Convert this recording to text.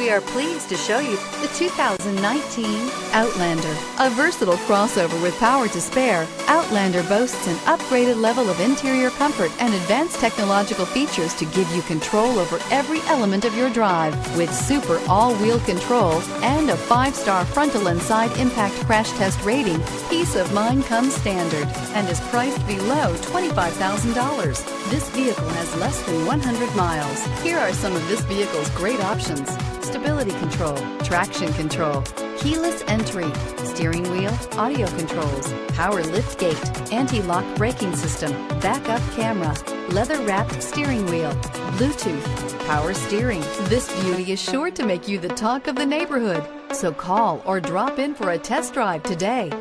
We are pleased to show you the 2019 Outlander. A versatile crossover with power to spare, Outlander boasts an upgraded level of interior comfort and advanced technological features to give you control over every element of your drive. With super all-wheel control and a 5-star frontal and side impact crash test rating, peace of mind comes standard and is priced below $25,000. This vehicle has less than 100 miles. Here are some of this vehicle's great options: stability control, traction control, keyless entry, steering wheel audio controls, power lift gate, anti-lock braking system, backup camera, leather-wrapped steering wheel, Bluetooth, power steering. This beauty is sure to make you the talk of the neighborhood. So call or drop in for a test drive today.